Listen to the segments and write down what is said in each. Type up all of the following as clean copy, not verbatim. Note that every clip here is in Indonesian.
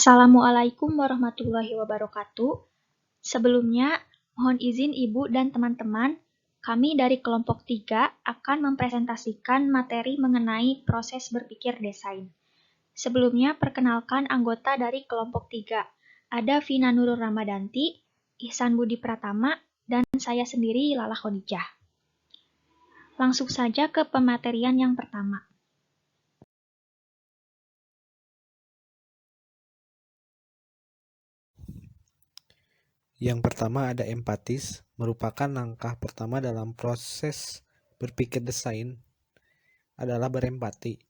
Assalamualaikum warahmatullahi wabarakatuh. Sebelumnya, mohon izin Ibu dan teman-teman, kami dari kelompok 3 akan mempresentasikan materi mengenai proses berpikir desain. Sebelumnya, perkenalkan anggota dari kelompok 3. Ada Vina Nurul Ramadanti, Ihsan Budi Pratama, dan saya sendiri Lala Khadijah. Langsung saja ke pematerian yang pertama. Yang pertama ada empatis, merupakan langkah pertama dalam proses berpikir desain adalah berempati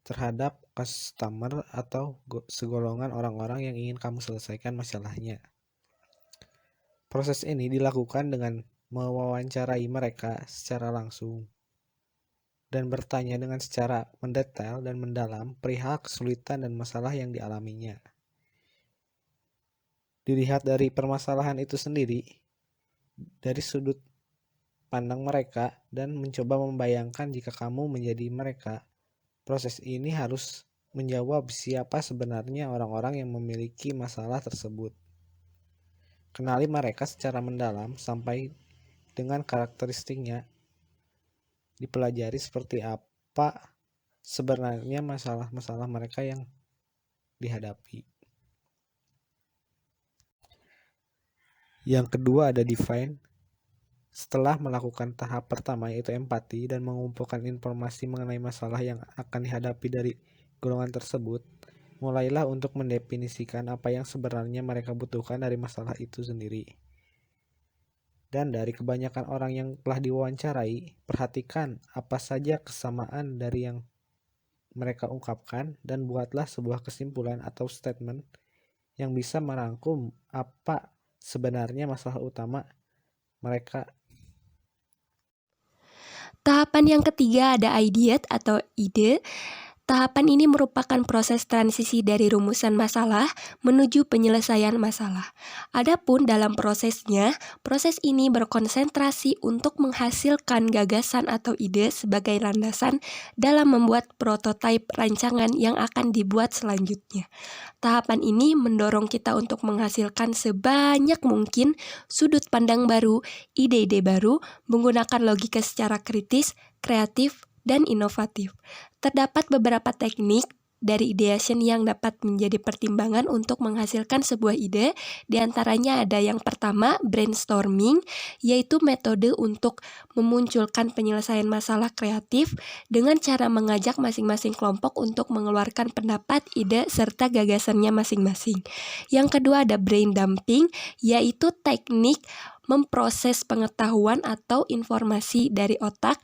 terhadap customer atau segolongan orang-orang yang ingin kamu selesaikan masalahnya. Proses ini dilakukan dengan mewawancarai mereka secara langsung dan bertanya dengan secara mendetail dan mendalam perihal kesulitan dan masalah yang dialaminya. Dilihat dari permasalahan itu sendiri, dari sudut pandang mereka, dan mencoba membayangkan jika kamu menjadi mereka. Proses ini harus menjawab siapa sebenarnya orang-orang yang memiliki masalah tersebut. Kenali mereka secara mendalam sampai dengan karakteristiknya. Dipelajari seperti apa sebenarnya masalah-masalah mereka yang dihadapi. Yang kedua ada define. Setelah melakukan tahap pertama yaitu empati dan mengumpulkan informasi mengenai masalah yang akan dihadapi dari golongan tersebut, mulailah untuk mendefinisikan apa yang sebenarnya mereka butuhkan dari masalah itu sendiri. Dan dari kebanyakan orang yang telah diwawancarai, perhatikan apa saja kesamaan dari yang mereka ungkapkan dan buatlah sebuah kesimpulan atau statement yang bisa merangkum apa sebenarnya masalah utama mereka. Tahapan yang ketiga ada ideate atau ide. Tahapan ini merupakan proses transisi dari rumusan masalah menuju penyelesaian masalah. Adapun dalam prosesnya, proses ini berkonsentrasi untuk menghasilkan gagasan atau ide sebagai landasan dalam membuat prototipe rancangan yang akan dibuat selanjutnya. Tahapan ini mendorong kita untuk menghasilkan sebanyak mungkin sudut pandang baru, ide-ide baru, menggunakan logika secara kritis, kreatif, dan inovatif. Terdapat beberapa teknik dari ideation yang dapat menjadi pertimbangan untuk menghasilkan sebuah ide. Di antaranya ada yang pertama, brainstorming, yaitu metode untuk memunculkan penyelesaian masalah kreatif dengan cara mengajak masing-masing kelompok untuk mengeluarkan pendapat, ide, serta gagasannya masing-masing. Yang kedua ada brain dumping, yaitu teknik memproses pengetahuan atau informasi dari otak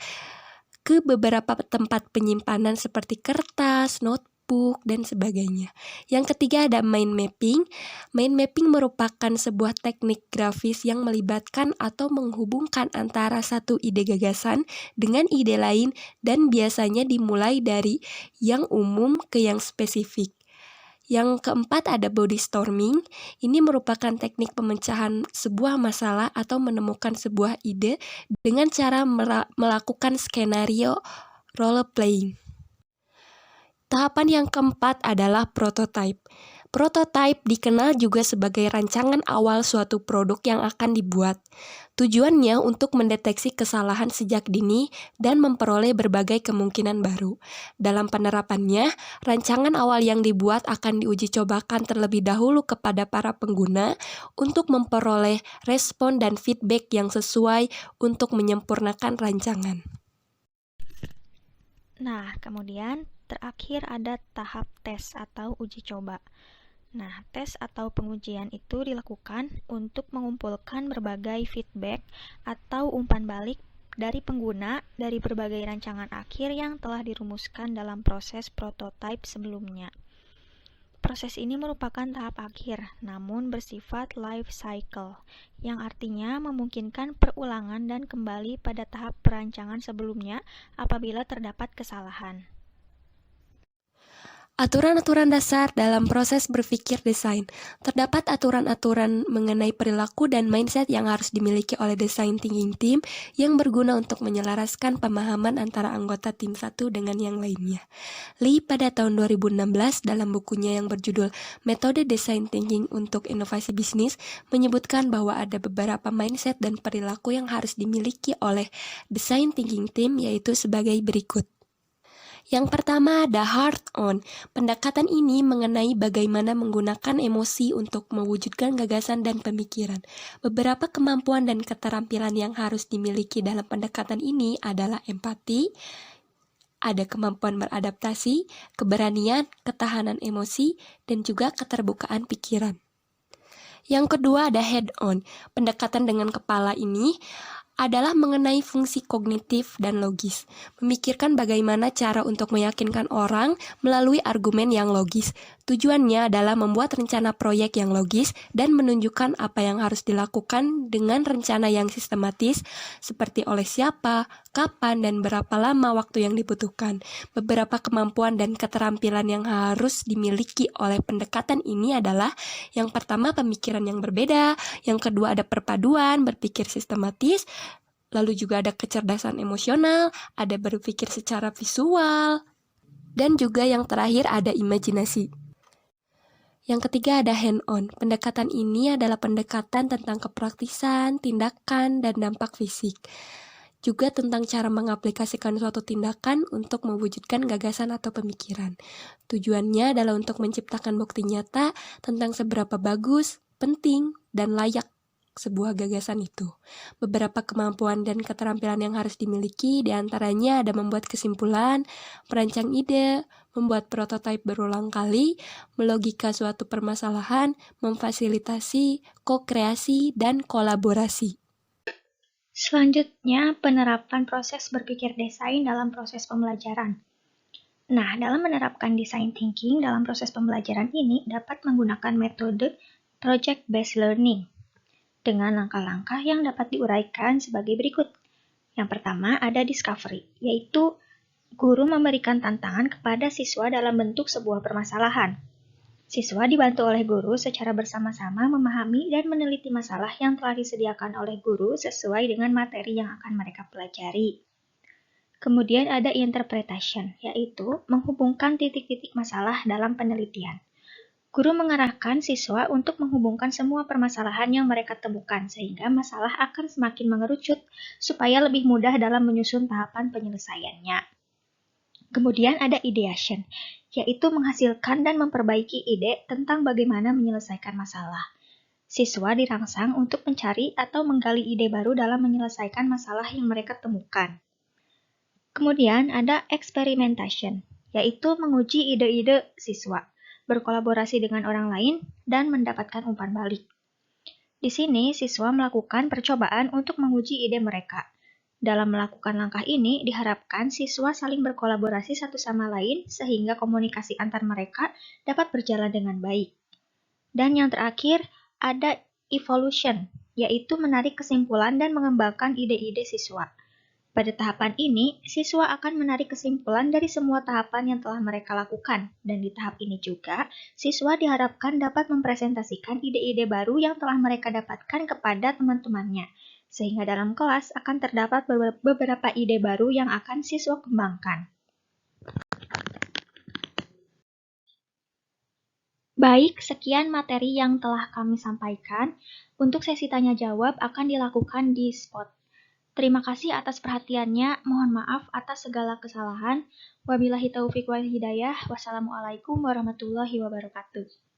ke beberapa tempat penyimpanan seperti kertas, notebook, dan sebagainya. Yang ketiga ada mind mapping. Mind mapping merupakan sebuah teknik grafis yang melibatkan atau menghubungkan antara satu ide gagasan dengan ide lain dan biasanya dimulai dari yang umum ke yang spesifik. Yang keempat ada body storming. Ini merupakan teknik pemecahan sebuah masalah atau menemukan sebuah ide dengan cara melakukan skenario role playing. Tahapan yang keempat adalah prototype. Prototype dikenal juga sebagai rancangan awal suatu produk yang akan dibuat. Tujuannya untuk mendeteksi kesalahan sejak dini dan memperoleh berbagai kemungkinan baru. Dalam penerapannya, rancangan awal yang dibuat akan diuji cobakan terlebih dahulu kepada para pengguna untuk memperoleh respon dan feedback yang sesuai untuk menyempurnakan rancangan. Nah, kemudian terakhir ada tahap tes atau uji coba. Nah, tes atau pengujian itu dilakukan untuk mengumpulkan berbagai feedback atau umpan balik dari pengguna dari berbagai rancangan akhir yang telah dirumuskan dalam proses prototipe sebelumnya. Proses ini merupakan tahap akhir, namun bersifat life cycle, yang artinya memungkinkan perulangan dan kembali pada tahap perancangan sebelumnya apabila terdapat kesalahan. Aturan-aturan dasar dalam proses berpikir desain. Terdapat aturan-aturan mengenai perilaku dan mindset yang harus dimiliki oleh design thinking team yang berguna untuk menyelaraskan pemahaman antara anggota tim satu dengan yang lainnya. Lee pada tahun 2016 dalam bukunya yang berjudul Metode Design Thinking untuk Inovasi Bisnis menyebutkan bahwa ada beberapa mindset dan perilaku yang harus dimiliki oleh design thinking team, yaitu sebagai berikut. Yang pertama ada heart-on. Pendekatan ini mengenai bagaimana menggunakan emosi untuk mewujudkan gagasan dan pemikiran. Beberapa kemampuan dan keterampilan yang harus dimiliki dalam pendekatan ini adalah empati, ada kemampuan beradaptasi, keberanian, ketahanan emosi, dan juga keterbukaan pikiran. Yang kedua ada head-on. Pendekatan dengan kepala ini adalah mengenai fungsi kognitif dan logis, memikirkan bagaimana cara untuk meyakinkan orang melalui argumen yang logis. Tujuannya adalah membuat rencana proyek yang logis dan menunjukkan apa yang harus dilakukan dengan rencana yang sistematis, seperti oleh siapa, kapan, dan berapa lama waktu yang dibutuhkan. Beberapa kemampuan dan keterampilan yang harus dimiliki oleh pendekatan ini adalah yang pertama pemikiran yang berbeda, yang kedua ada perpaduan, berpikir sistematis, lalu juga ada kecerdasan emosional, ada berpikir secara visual, dan juga yang terakhir ada imajinasi. Yang ketiga ada hand-on. Pendekatan ini adalah pendekatan tentang kepraktisan, tindakan, dan dampak fisik. Juga tentang cara mengaplikasikan suatu tindakan untuk mewujudkan gagasan atau pemikiran. Tujuannya adalah untuk menciptakan bukti nyata tentang seberapa bagus, penting, dan layak sebuah gagasan itu. Beberapa kemampuan dan keterampilan yang harus dimiliki diantaranya ada membuat kesimpulan, merancang ide, membuat prototipe berulang kali, melogika suatu permasalahan, memfasilitasi, ko-kreasi, dan kolaborasi. Selanjutnya, penerapan proses berpikir desain dalam proses pembelajaran. Nah, dalam menerapkan design thinking dalam proses pembelajaran ini dapat menggunakan metode project-based learning dengan langkah-langkah yang dapat diuraikan sebagai berikut. Yang pertama ada discovery, yaitu guru memberikan tantangan kepada siswa dalam bentuk sebuah permasalahan. Siswa dibantu oleh guru secara bersama-sama memahami dan meneliti masalah yang telah disediakan oleh guru sesuai dengan materi yang akan mereka pelajari. Kemudian ada interpretation, yaitu menghubungkan titik-titik masalah dalam penelitian. Guru mengarahkan siswa untuk menghubungkan semua permasalahan yang mereka temukan sehingga masalah akan semakin mengerucut supaya lebih mudah dalam menyusun tahapan penyelesaiannya. Kemudian ada ideation, yaitu menghasilkan dan memperbaiki ide tentang bagaimana menyelesaikan masalah. Siswa dirangsang untuk mencari atau menggali ide baru dalam menyelesaikan masalah yang mereka temukan. Kemudian ada experimentation, yaitu menguji ide-ide siswa, berkolaborasi dengan orang lain, dan mendapatkan umpan balik. Di sini, siswa melakukan percobaan untuk menguji ide mereka. Dalam melakukan langkah ini, diharapkan siswa saling berkolaborasi satu sama lain sehingga komunikasi antar mereka dapat berjalan dengan baik. Dan yang terakhir, ada evolution, yaitu menarik kesimpulan dan mengembangkan ide-ide siswa. Pada tahapan ini, siswa akan menarik kesimpulan dari semua tahapan yang telah mereka lakukan, dan di tahap ini juga, siswa diharapkan dapat mempresentasikan ide-ide baru yang telah mereka dapatkan kepada teman-temannya, sehingga dalam kelas akan terdapat beberapa ide baru yang akan siswa kembangkan. Baik, sekian materi yang telah kami sampaikan. Untuk sesi tanya-jawab akan dilakukan di spot. Terima kasih atas perhatiannya, mohon maaf atas segala kesalahan. Wabillahi taufiq wal hidayah. Wassalamualaikum warahmatullahi wabarakatuh.